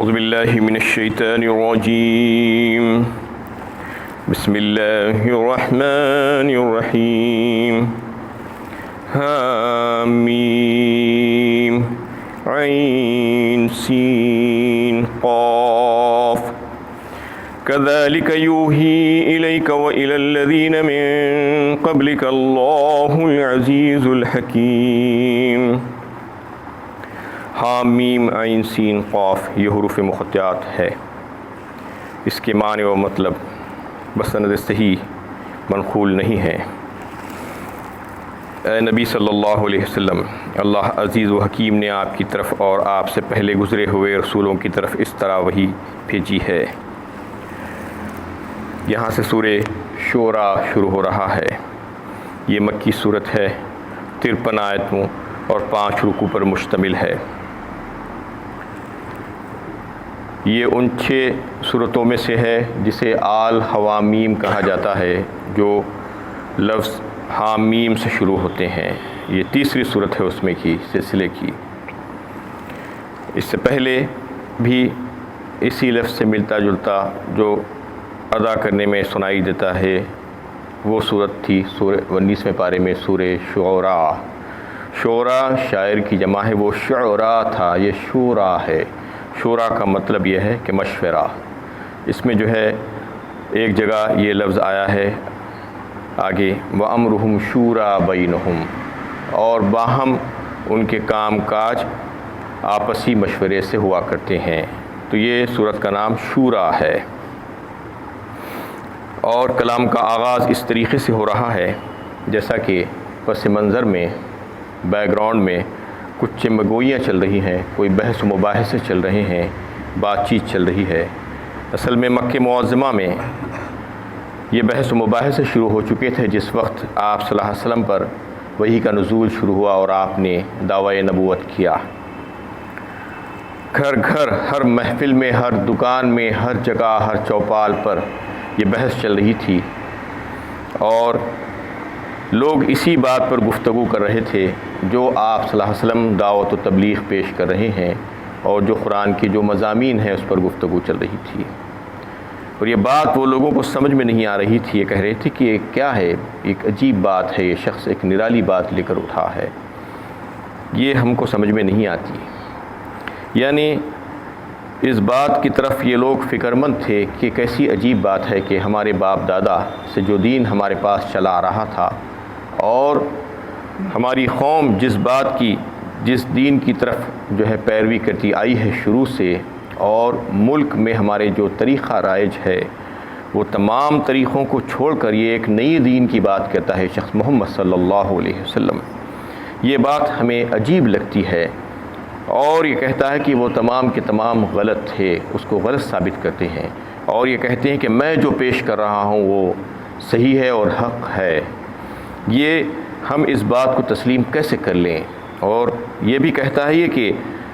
اعوذ باللہ من الشیطان الرجیم بسم اللہ الرحمن الرحیم حامیم عین سین قاف كذلك يوحي إليك وإلى الذين من قبلك الله العزيز الحكيم. حامیم عین سین قاف یہ حروف مقطعات ہے. اس کے معنی و مطلب بسند صحیح منقول نہیں ہے. اے نبی صلی اللہ علیہ وسلم، اللہ عزیز و حکیم نے آپ کی طرف اور آپ سے پہلے گزرے ہوئے رسولوں کی طرف اس طرح وحی بھیجی ہے. یہاں سے سورہ شعراء شروع ہو رہا ہے. یہ مکی صورت ہے، 53 آیتوں اور 5 رکوع پر مشتمل ہے. یہ ان 6 صورتوں میں سے ہے جسے آل حوامیم کہا جاتا ہے، جو لفظ حامیم سے شروع ہوتے ہیں. یہ تیسری صورت ہے اس میں کی سلسلے کی. اس سے پہلے بھی اسی لفظ سے ملتا جلتا جو ادا کرنے میں سنائی دیتا ہے وہ صورت تھی سورہ 19ویں پارے میں سورہ شعراء. شعراء شاعر کی جمع ہے، وہ شعراء تھا، یہ شورا ہے. شورا کا مطلب یہ ہے کہ مشورہ. اس میں جو ہے ایک جگہ یہ لفظ آیا ہے آگے وَأَمْرُهُمْ شُورَىٰ بَيْنَهُمْ، اور باہم ان کے کام کاج آپسی مشورے سے ہوا کرتے ہیں. تو یہ صورت کا نام شورا ہے. اور کلام کا آغاز اس طریقے سے ہو رہا ہے جیسا کہ پس منظر میں بیک گراؤنڈ میں کچھ چمگوئیاں چل رہی ہیں، کوئی بحث و مباحثے چل رہے ہیں، بات چیت چل رہی ہے. اصل میں مکہ معظمہ میں یہ بحث و مباحثے شروع ہو چکے تھے جس وقت آپ صلی اللہ علیہ وسلم پر وحی کا نزول شروع ہوا اور آپ نے دعوی نبوت کیا. گھر گھر، ہر محفل میں، ہر دکان میں، ہر جگہ، ہر چوپال پر یہ بحث چل رہی تھی اور لوگ اسی بات پر گفتگو کر رہے تھے جو آپ صلی اللہ علیہ وسلم دعوت و تبلیغ پیش کر رہے ہیں اور جو قرآن کی جو مضامین ہیں اس پر گفتگو چل رہی تھی. اور یہ بات وہ لوگوں کو سمجھ میں نہیں آ رہی تھی. یہ کہہ رہے تھے کہ یہ کیا ہے، ایک عجیب بات ہے، یہ شخص ایک نرالی بات لے کر اٹھا ہے، یہ ہم کو سمجھ میں نہیں آتی. یعنی اس بات کی طرف یہ لوگ فکر مند تھے کہ کیسی عجیب بات ہے کہ ہمارے باپ دادا سے جو دین ہمارے پاس چلا آ رہا تھا اور ہماری قوم جس دین کی طرف جو ہے پیروی کرتی آئی ہے شروع سے، اور ملک میں ہمارے جو طریقہ رائج ہے وہ تمام طریقوں کو چھوڑ کر یہ ایک نئی دین کی بات کرتا ہے شخص محمد صلی اللہ علیہ وسلم. یہ بات ہمیں عجیب لگتی ہے اور یہ کہتا ہے کہ وہ تمام کے تمام غلط تھے، اس کو غلط ثابت کرتے ہیں اور یہ کہتے ہیں کہ میں جو پیش کر رہا ہوں وہ صحیح ہے اور حق ہے. یہ ہم اس بات کو تسلیم کیسے کر لیں؟ اور یہ بھی کہتا ہے کہ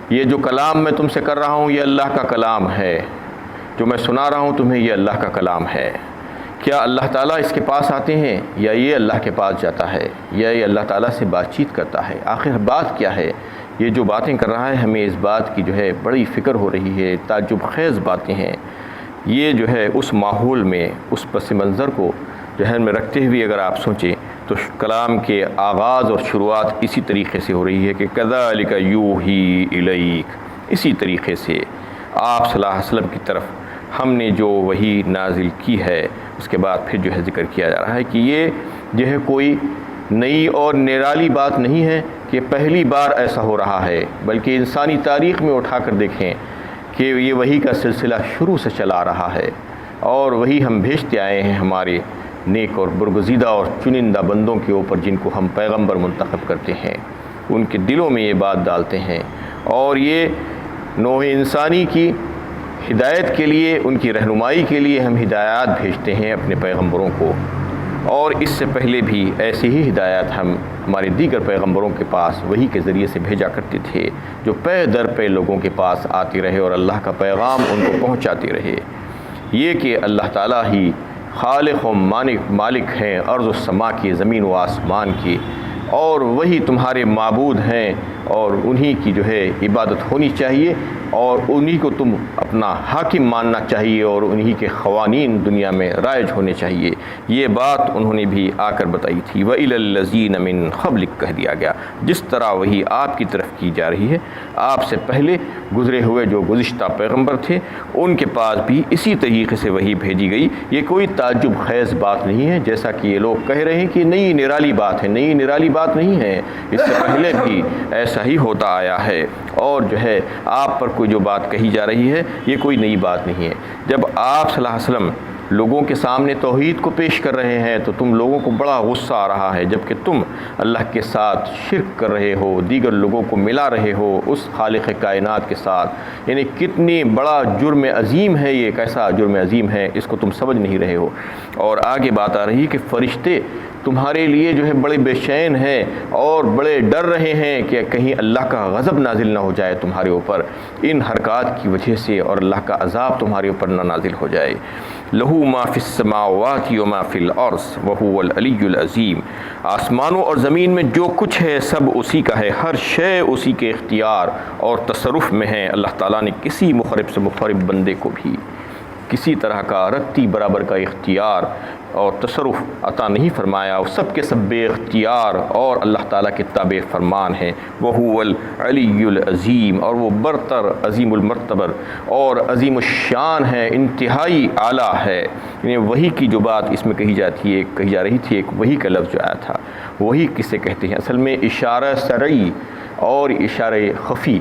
یہ جو کلام میں تم سے کر رہا ہوں یہ اللہ کا کلام ہے، جو میں سنا رہا ہوں تمہیں یہ اللہ کا کلام ہے. کیا اللہ تعالیٰ اس کے پاس آتے ہیں یا یہ اللہ کے پاس جاتا ہے یا یہ اللہ تعالیٰ سے بات چیت کرتا ہے؟ آخر بات کیا ہے؟ یہ جو باتیں کر رہا ہے ہمیں اس بات کی جو ہے بڑی فکر ہو رہی ہے، تعجب خیز باتیں ہیں. یہ جو ہے اس ماحول میں اس پس منظر کو ذہن میں رکھتے ہوئے اگر آپ سوچیں تو کلام کے آغاز اور شروعات اسی طریقے سے ہو رہی ہے کہ کذالک یوحی الیک، اسی طریقے سے آپ صلی اللہ علیہ وسلم کی طرف ہم نے جو وحی نازل کی ہے. اس کے بعد پھر جو ہے ذکر کیا جا رہا ہے کہ یہ جو ہے کوئی نئی اور نرالی بات نہیں ہے کہ پہلی بار ایسا ہو رہا ہے، بلکہ انسانی تاریخ میں اٹھا کر دیکھیں کہ یہ وحی کا سلسلہ شروع سے چلا آ رہا ہے اور وہی ہم بھیجتے آئے ہیں ہمارے نیک اور برگزیدہ اور چنندہ بندوں کے اوپر جن کو ہم پیغمبر منتخب کرتے ہیں. ان کے دلوں میں یہ بات ڈالتے ہیں اور یہ نوع انسانی کی ہدایت کے لیے، ان کی رہنمائی کے لیے ہم ہدایات بھیجتے ہیں اپنے پیغمبروں کو. اور اس سے پہلے بھی ایسی ہی ہدایات ہم ہمارے دیگر پیغمبروں کے پاس وحی کے ذریعے سے بھیجا کرتے تھے جو پے در پے لوگوں کے پاس آتی رہے اور اللہ کا پیغام ان کو پہنچاتی رہے. یہ کہ اللہ تعالیٰ ہی خالق و مالک ہیں ارض و سما کی، زمین و آسمان کی، اور وہی تمہارے معبود ہیں اور انہی کی جو ہے عبادت ہونی چاہیے. اور انہی کو تم اپنا حاکم ماننا چاہیے اور انہی کے قوانین دنیا میں رائج ہونے چاہیے۔ یہ بات انہوں نے بھی آ کر بتائی تھی۔ وَإِلَى الَّذِينَ مِن قَبْلِكَ کہہ دیا گیا، جس طرح وہی آپ کی طرف کی جا رہی ہے، آپ سے پہلے گزرے ہوئے جو گزشتہ پیغمبر تھے ان کے پاس بھی اسی طریقے سے وہی بھیجی گئی۔ یہ کوئی تعجب خیز بات نہیں ہے، جیسا کہ یہ لوگ کہہ رہے ہیں کہ نئی نرالی بات ہے، نئی نرالی بات نہیں ہے، اس سے پہلے بھی ایسا ہی ہوتا آیا ہے، اور جو ہے آپ پر کوئی جو بات کہی جا رہی ہے یہ کوئی نئی بات نہیں ہے۔ جب آپ صلی اللہ علیہ وسلم لوگوں کے سامنے توحید کو پیش کر رہے ہیں تو تم لوگوں کو بڑا غصہ آ رہا ہے، جبکہ تم اللہ کے ساتھ شرک کر رہے ہو، دیگر لوگوں کو ملا رہے ہو اس خالق کائنات کے ساتھ۔ یعنی کتنی بڑا جرم عظیم ہے یہ، کیسا جرم عظیم ہے، اس کو تم سمجھ نہیں رہے ہو۔ اور آگے بات آ رہی ہے کہ فرشتے تمہارے لیے جو ہے بڑے بے چین ہیں اور بڑے ڈر رہے ہیں کہ کہیں اللہ کا غضب نازل نہ ہو جائے تمہارے اوپر ان حرکات کی وجہ سے، اور اللہ کا عذاب تمہارے اوپر نہ نازل ہو جائے۔ لہو ما فی السماوات و ما فی الارض وہو العلی العظیم، آسمانوں اور زمین میں جو کچھ ہے سب اسی کا ہے، ہر شے اسی کے اختیار اور تصرف میں ہے۔ اللہ تعالیٰ نے کسی مخرب سے مخرب بندے کو بھی کسی طرح کا رتی برابر کا اختیار اور تصرف عطا نہیں فرمایا، اور سب کے سب بے اختیار اور اللہ تعالیٰ کے تابع فرمان ہیں۔ وَهُوَ الْعَلِيُّ الْعَظِيمُ، اور وہ برتر، عظیم المرتبر اور عظیم الشان ہے، انتہائی اعلیٰ ہے۔ یعنی وہی کی جو بات اس میں کہی جا رہی تھی، ایک وہی کا لفظ جو آیا تھا، وہی کسے کہتے ہیں؟ اصل میں اشارہ سرعی اور اشارہ خفی،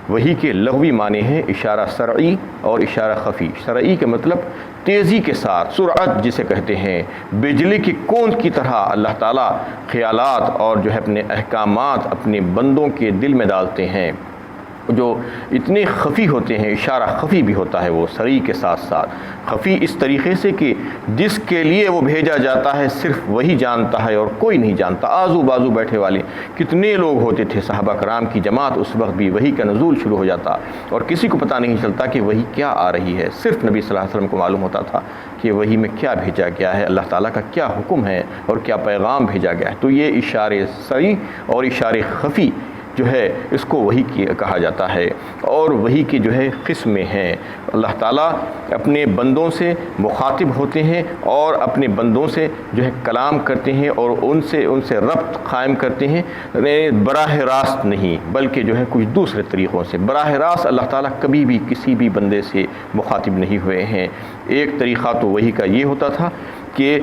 وہی کے لغوی معنی ہیں اشارہ سرعی اور اشارہ خفی۔ سرعی کے مطلب تیزی کے ساتھ، سرعت جسے کہتے ہیں، بجلی کی کوند کی طرح اللہ تعالیٰ خیالات اور جو ہے اپنے احکامات اپنے بندوں کے دل میں ڈالتے ہیں، جو اتنے خفی ہوتے ہیں۔ اشارہ خفی بھی ہوتا ہے وہ سرعی کے ساتھ ساتھ، خفی اس طریقے سے کہ جس کے لیے وہ بھیجا جاتا ہے صرف وہی جانتا ہے اور کوئی نہیں جانتا۔ آزو بازو بیٹھے والے کتنے لوگ ہوتے تھے صحابہ کرام کی جماعت، اس وقت بھی وہی کا نزول شروع ہو جاتا اور کسی کو پتہ نہیں چلتا کہ وہی کیا آ رہی ہے، صرف نبی صلی اللہ علیہ وسلم کو معلوم ہوتا تھا کہ وہی میں کیا بھیجا گیا ہے، اللہ تعالیٰ کا کیا حکم ہے اور کیا پیغام بھیجا گیا ہے۔ تو یہ اشارے سرعی اور اشارے خفی جو ہے اس کو وہی کہا جاتا ہے، اور وہی کی جو ہے قسمیں ہیں۔ اللہ تعالیٰ اپنے بندوں سے مخاطب ہوتے ہیں اور اپنے بندوں سے جو ہے کلام کرتے ہیں اور ان سے ربط قائم کرتے ہیں، براہ راست نہیں بلکہ جو ہے کچھ دوسرے طریقوں سے۔ براہ راست اللہ تعالیٰ کبھی بھی کسی بھی بندے سے مخاطب نہیں ہوئے ہیں۔ ایک طریقہ تو وہی کا یہ ہوتا تھا کہ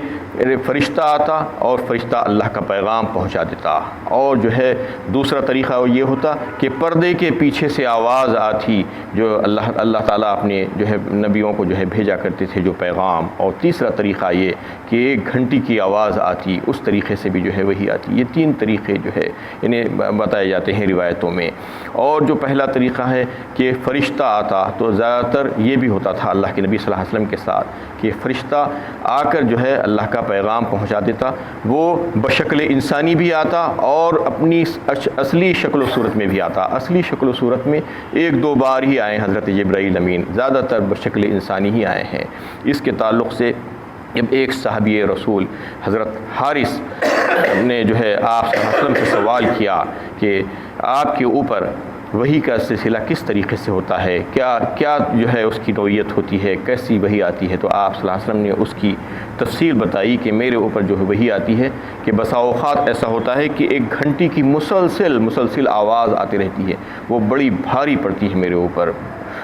فرشتہ آتا اور فرشتہ اللہ کا پیغام پہنچا دیتا، اور جو ہے دوسرا طریقہ یہ ہوتا کہ پردے کے پیچھے سے آواز آتی جو اللہ تعالیٰ اپنے جو ہے نبیوں کو جو ہے بھیجا کرتے تھے جو پیغام، اور تیسرا طریقہ یہ کہ ایک گھنٹی کی آواز آتی، اس طریقے سے بھی جو ہے وہی آتی۔ یہ تین طریقے جو ہے انہیں بتائے جاتے ہیں روایتوں میں۔ اور جو پہلا طریقہ ہے کہ فرشتہ آتا، تو زیادہ تر یہ بھی ہوتا تھا اللہ کے نبی صلی اللہ علیہ وسلم کے ساتھ کہ فرشتہ آ کر جو ہے اللہ کا پیغام پہنچا دیتا، وہ بشکل انسانی بھی آتا اور اپنی اصلی شکل و صورت میں بھی آتا۔ اصلی شکل و صورت میں ایک دو بار ہی آئے حضرت جبرائیل امین، زیادہ تر بشکل انسانی ہی آئے ہیں۔ اس کے تعلق سے جب ایک صحابی رسول حضرت حارث نے جو ہے آپ صلی اللہ علیہ وسلم سے سوال کیا کہ آپ کے اوپر وحی کا سلسلہ کس طریقے سے ہوتا ہے، کیا جو ہے اس کی نوعیت ہوتی ہے، کیسی وحی آتی ہے، تو آپ صلی اللہ علیہ وسلم نے اس کی تفصیل بتائی کہ میرے اوپر جو ہے وحی آتی ہے کہ بسا اوقات ایسا ہوتا ہے کہ ایک گھنٹی کی مسلسل آواز آتی رہتی ہے، وہ بڑی بھاری پڑتی ہے میرے اوپر،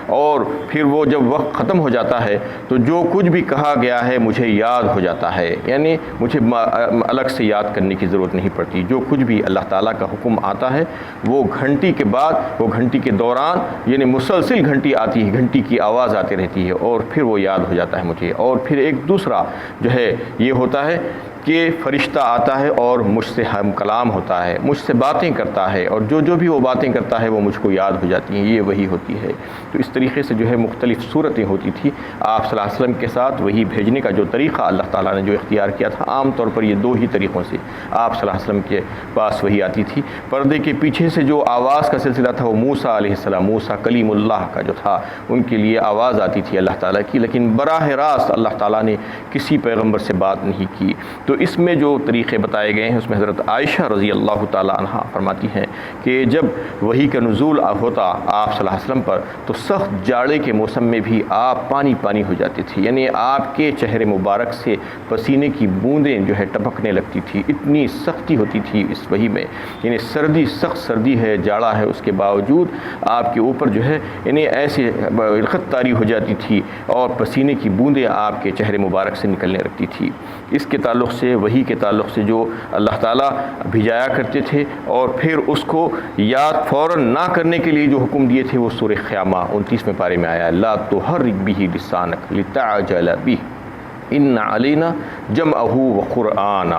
اور پھر وہ جب وقت ختم ہو جاتا ہے تو جو کچھ بھی کہا گیا ہے مجھے یاد ہو جاتا ہے، یعنی مجھے الگ سے یاد کرنے کی ضرورت نہیں پڑتی۔ جو کچھ بھی اللہ تعالیٰ کا حکم آتا ہے وہ گھنٹی کے بعد، وہ گھنٹی کے دوران، یعنی مسلسل گھنٹی آتی ہے، گھنٹی کی آواز آتی رہتی ہے، اور پھر وہ یاد ہو جاتا ہے مجھے۔ اور پھر ایک دوسرا جو ہے یہ ہوتا ہے کہ فرشتہ آتا ہے اور مجھ سے ہم کلام ہوتا ہے، مجھ سے باتیں کرتا ہے، اور جو بھی وہ باتیں کرتا ہے وہ مجھ کو یاد ہو جاتی ہیں، یہ وہی ہوتی ہے۔ تو اس طریقے سے جو ہے مختلف صورتیں ہوتی تھی آپ صلی اللہ علیہ وسلم کے ساتھ۔ وہی بھیجنے کا جو طریقہ اللہ تعالیٰ نے جو اختیار کیا تھا، عام طور پر یہ دو ہی طریقوں سے آپ صلی اللہ علیہ وسلم کے پاس وہی آتی تھی۔ پردے کے پیچھے سے جو آواز کا سلسلہ تھا وہ موسیٰ علیہ السلام، موسیٰ کلیم اللہ کا جو تھا، ان کے لیے آواز آتی تھی اللہ تعالیٰ کی، لیکن براہ راست اللہ تعالیٰ نے کسی پیغمبر سے بات نہیں کی۔ تو اس میں جو طریقے بتائے گئے ہیں اس میں حضرت عائشہ رضی اللہ تعالی عنہ فرماتی ہیں کہ جب وحی کا نزول ہوتا آپ صلی اللہ علیہ وسلم پر تو سخت جاڑے کے موسم میں بھی آپ پانی پانی ہو جاتے تھے، یعنی آپ کے چہرے مبارک سے پسینے کی بوندیں جو ہے ٹپکنے لگتی تھی، اتنی سختی ہوتی تھی اس وحی میں، یعنی سردی، سخت سردی ہے، جاڑا ہے، اس کے باوجود آپ کے اوپر جو ہے یعنی ایسے رخت طاری ہو جاتی تھی اور پسینے کی بوندیں آپ کے چہرے مبارک سے نکلنے لگتی تھی۔ اس کے تعلق سے، وحی کے تعلق سے جو اللہ تعالیٰ بھیجایا کرتے تھے اور پھر اس کو یاد فوراً نہ کرنے کے لیے جو حکم دیے تھے وہ سورہ قیامہ 29ویں پارے میں آیا، لا تحرک بہ لسانک لتعجل بہ ان علینا جمعہ و قرآنہ،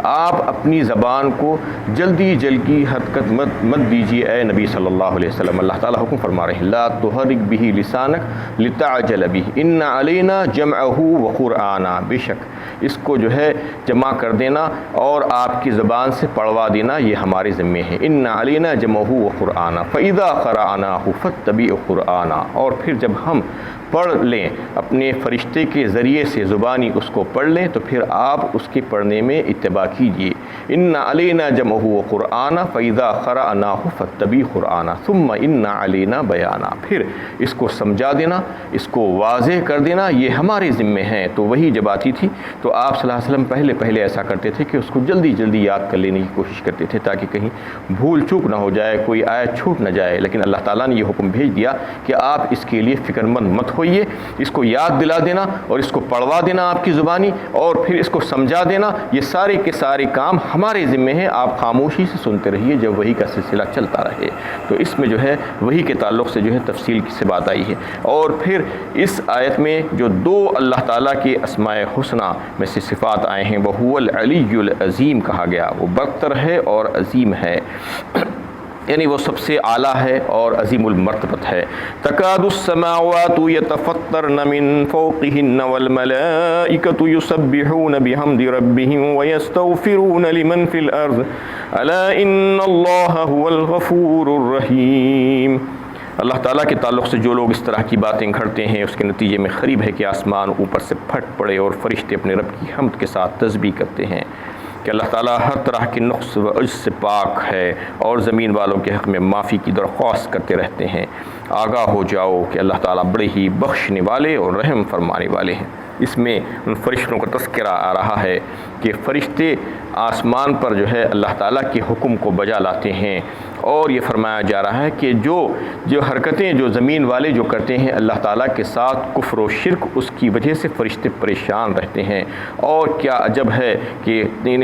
آپ اپنی زبان کو جلدی جلدی حرکت مت دیجیے اے نبی صلی اللہ علیہ وسلم۔ اللہ تعالیٰ حکم فرما رہے ہیں لا تحرک بہ لسانک لتعجل بہ ان علینا جمعہ و قرآنہ، بے شک اس کو جو ہے جمع کر دینا اور آپ کی زبان سے پڑھوا دینا یہ ہمارے ذمے ہے۔ ان علینا جمعہ و قرآنہ فاذا قرأناہ فاتبع قرآنہ، اور پھر جب ہم پڑھ لیں اپنے فرشتے کے ذریعے سے زبانی اس کو پڑھ لیں تو پھر آپ اس کے پڑھنے میں اتباع کیجیے۔ ان علینا جمعہ و قرآنہ فاذا قرأناہ فاتبع قرآنہ ثم ان علینا بیانہ، پھر اس کو سمجھا دینا، اس کو واضح کر دینا یہ ہمارے ذمے ہیں۔ تو وہی جب آتی تھی تو آپ صلی اللہ علیہ وسلم پہلے ایسا کرتے تھے کہ اس کو جلدی جلدی یاد کر لینے کی کوشش کرتے تھے تاکہ کہیں بھول چوک نہ ہو جائے، کوئی آیت چھوٹ نہ جائے، لیکن اللہ تعالیٰ نے یہ حکم بھیج دیا کہ آپ اس کے لیے فکر مند مت ہوئیے، اس کو یاد دلا دینا اور اس کو پڑھوا دینا آپ کی زبانی اور پھر اس کو سمجھا دینا، یہ سارے کے سارے کام ہمارے ذمے ہیں، آپ خاموشی سے سنتے رہیے جب وحی کا سلسلہ چلتا رہے۔ تو اس میں جو ہے وحی کے تعلق سے جو ہے تفصیل سے بات آئی ہے۔ اور پھر اس آیت میں جو دو اللہ تعالیٰ کے اسماء حسنہ میں سے صفات آئے ہیں، وہ هو العلی العظیم کہا گیا، وہ برتر ہے اور عظیم ہے، یعنی وہ سب سے اعلیٰ ہے اور عظیم المرتبت ہے۔ تکاد السماوات یتفطرن من فوقہن والملائکۃ یسبحون بحمد ربہم ویستغفرون لمن فی الارض الا ان اللہ هو الغفور الرحیم۔ اللہ تعالیٰ کے تعلق سے جو لوگ اس طرح کی باتیں گھڑتے ہیں اس کے نتیجے میں قریب ہے کہ آسمان اوپر سے پھٹ پڑے اور فرشتے اپنے رب کی حمد کے ساتھ تسبیح کرتے ہیں کہ اللہ تعالیٰ ہر طرح کے نقص و عجز سے پاک ہے اور زمین والوں کے حق میں معافی کی درخواست کرتے رہتے ہیں۔ آگاہ ہو جاؤ کہ اللہ تعالیٰ بڑے ہی بخشنے والے اور رحم فرمانے والے ہیں۔ اس میں ان فرشتوں کا تذکرہ آ رہا ہے کہ فرشتے آسمان پر جو ہے اللہ تعالیٰ کے حکم کو بجا لاتے ہیں، اور یہ فرمایا جا رہا ہے کہ جو حرکتیں جو زمین والے جو کرتے ہیں اللہ تعالیٰ کے ساتھ کفر و شرک، اس کی وجہ سے فرشتے پریشان رہتے ہیں۔ اور کیا عجب ہے کہ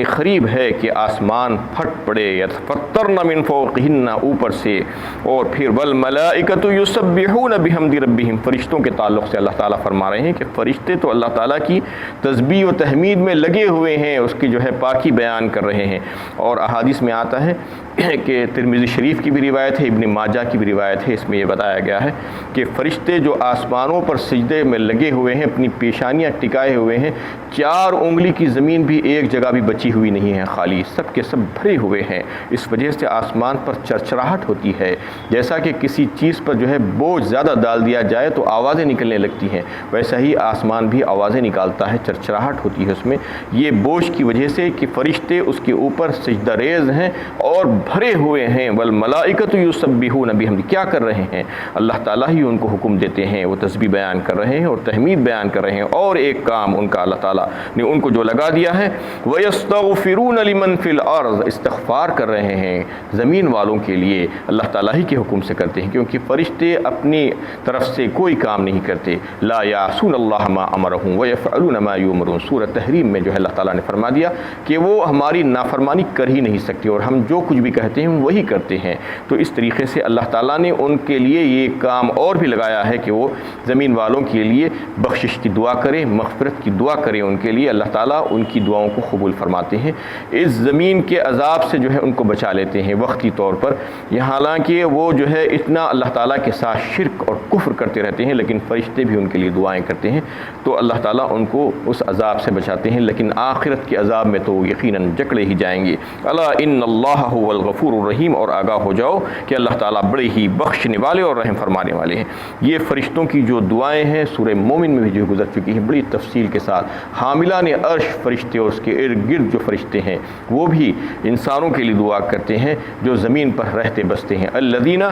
قریب ہے کہ آسمان پھٹ پڑے، یتفطرن من فوقہن اوپر سے، اور پھر والملائکۃ یسبحون بحمد ربہم، فرشتوں کے تعلق سے اللہ تعالیٰ فرما رہے ہیں کہ فرشتے تو اللہ تعالیٰ کی تسبیح و تحمید میں لگے ہوئے ہیں، اس کی جو ہے پاکی بیان کر رہے ہیں۔ اور احادیث میں آتا ہے کہ ترمذی شریف کی بھی روایت ہے، ابن ماجہ کی بھی روایت ہے، اس میں یہ بتایا گیا ہے کہ فرشتے جو آسمانوں پر سجدے میں لگے ہوئے ہیں، اپنی پیشانیاں ٹکائے ہوئے ہیں، 4 انگلی کی زمین بھی ایک جگہ بھی بچی ہوئی نہیں ہے، خالی سب کے سب بھرے ہوئے ہیں۔ اس وجہ سے آسمان پر چرچراہٹ ہوتی ہے، جیسا کہ کسی چیز پر جو ہے بوجھ زیادہ ڈال دیا جائے تو آوازیں نکلنے لگتی ہیں، ویسا ہی آسمان بھی آوازیں نکالتا ہے، چرچراہٹ ہوتی ہے اس میں، یہ بوجھ کی وجہ سے کہ فرشتے اس کے اوپر سجدہ ریز ہیں اور بھرے ہوئے ہیں۔ والملائکۃ یسبحون بحمد، کیا کر رہے ہیں؟ اللہ تعالیٰ ہی ان کو حکم دیتے ہیں، وہ تسبیح بیان کر رہے ہیں اور تحمید بیان کر رہے ہیں۔ اور ایک کام ان کا اللہ تعالیٰ نے ان کو جو لگا دیا ہے، وَيَسْتَغْفِرُونَ لِمَنْ فِي الْأَرْضِ، استغفار کر رہے ہیں زمین والوں کے لیے، اللہ تعالیٰ ہی کے حکم سے کرتے ہیں، کیونکہ فرشتے اپنی طرف سے کوئی کام نہیں کرتے۔ لا یعصون اللہ ما امرہم ویفعلون ما یؤمرون، سورۃ تحریم میں جو ہے اللہ تعالیٰ نے فرما دیا کہ وہ ہماری نافرمانی کر ہی نہیں سکتے اور ہم جو کچھ بھی کہتے ہیں وہی کرتے ہیں۔ تو اس طریقے سے اللہ تعالیٰ نے ان کے لیے یہ کام اور بھی لگایا ہے کہ وہ زمین والوں کے لیے بخشش کی دعا کریں، مغفرت کی دعا کریں ان کے لیے، اللہ تعالیٰ ان کی دعاؤں کو قبول فرماتے ہیں۔ اس زمین کے عذاب سے جو ہے ان کو بچا لیتے ہیں وقتی طور پر، حالانکہ وہ جو ہے اتنا اللہ تعالیٰ کے ساتھ شرک اور کفر کرتے رہتے ہیں، لیکن فرشتے بھی ان کے لیے دعائیں کرتے ہیں، تو اللہ تعالیٰ ان کو اس عذاب سے بچاتے ہیں، لیکن آخرت کے عذاب میں تو یقیناً جکڑے ہی جائیں گے۔ الا ان اللہ هو الغفور الرحیم، اور آگاہ ہو جاؤ کہ اللہ تعالیٰ بڑے ہی بخشنے والے اور رحم فرمانے والے ہیں۔ یہ فرشتوں کی جو دعائیں ہیں سورہ مومن میں بھی جو گزر چکی ہیں بڑی تفصیل کے ساتھ، حاملان عرش فرشتے اور اس کے ارد گرد جو فرشتے ہیں وہ بھی انسانوں کے لیے دعا کرتے ہیں جو زمین پر رہتے بستے ہیں۔ الذین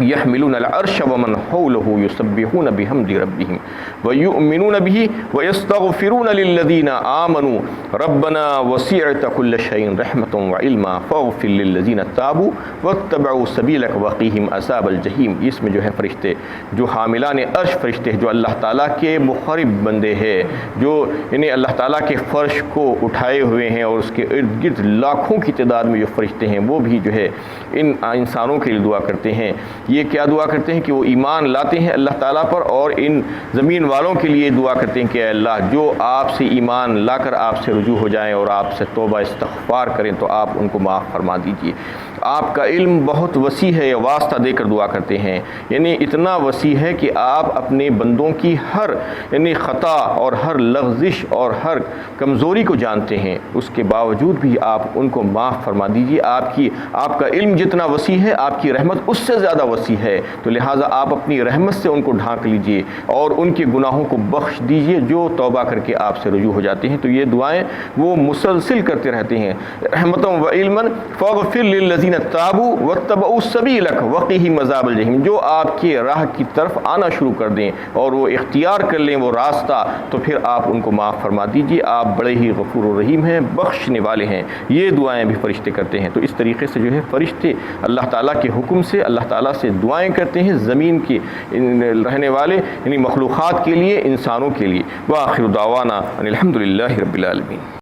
یحملون العرش ومن حولہ یسبحون بحمد ربہم ویؤمنون بہ ویستغفرون للذین آمنوا ربنا وسعت کل شیء رحمۃ وعلما فاغفر للذین تابوا واتبعوا سبیلک وقیہم عذاب الجحیم۔ اس میں جو ہے فرشتے جو حاملان عرش فرشتے جو اللہ تعالیٰ کے مقرب بندے ہیں، جو انہیں اللہ تعالیٰ کے فرش کو اٹھائے ہوئے ہیں، اور اس کے ارد گرد لاکھوں کی تعداد میں جو فرشتے ہیں وہ بھی جو ہے ان انسانوں کے لیے دعا کرتے ہیں۔ یہ کیا دعا کرتے ہیں کہ وہ ایمان لاتے ہیں اللہ تعالیٰ پر، اور ان زمین والوں کے لیے دعا کرتے ہیں کہ اے اللہ جو آپ سے ایمان لا کر آپ سے رجوع ہو جائیں اور آپ سے توبہ استغفار کریں تو آپ ان کو معاف فرما دیجیے۔ آپ کا علم بہت وسیع ہے، یہ واسطہ دے کر دعا کرتے ہیں، یعنی اتنا وسیع ہے کہ آپ اپنے بندوں کی ہر یعنی خطا اور ہر لغزش اور ہر کمزوری کو جانتے ہیں، اس کے باوجود بھی آپ ان کو معاف فرما دیجیے۔ آپ کا علم جتنا وسیع ہے آپ کی رحمت اس سے زیادہ وسیع ہے، تو لہٰذا آپ اپنی رحمت سے ان کو ڈھانک لیجیے اور ان کے گناہوں کو بخش دیجیے جو توبہ کر کے آپ سے رجوع ہو جاتے ہیں۔ تو یہ دعائیں وہ مسلسل کرتے رہتے ہیں۔ رحمتًا وعلمًا فاغفر للذین تابوا واتبعوا سبیلک وقیہم عذاب الجحیم، جو آپ کے راہ کی طرف آنا شروع کر دیں اور وہ اختیار کر لیں وہ راستہ، تو پھر آپ ان کو معاف فرما دیجیے۔ آپ بڑے ہی غفور الرحیم ہیں، بخشنے والے ہیں۔ یہ دعائیں بھی فرشتے کرتے ہیں۔ تو اس طریقے سے جو ہے فرشتے اللہ تعالیٰ کے حکم سے اللہ تعالیٰ سے دعائیں کرتے ہیں زمین کے رہنے والے یعنی مخلوقات کے لیے، انسانوں کے لیے۔ وآخر دعوانا ان الحمد للہ رب العالمین۔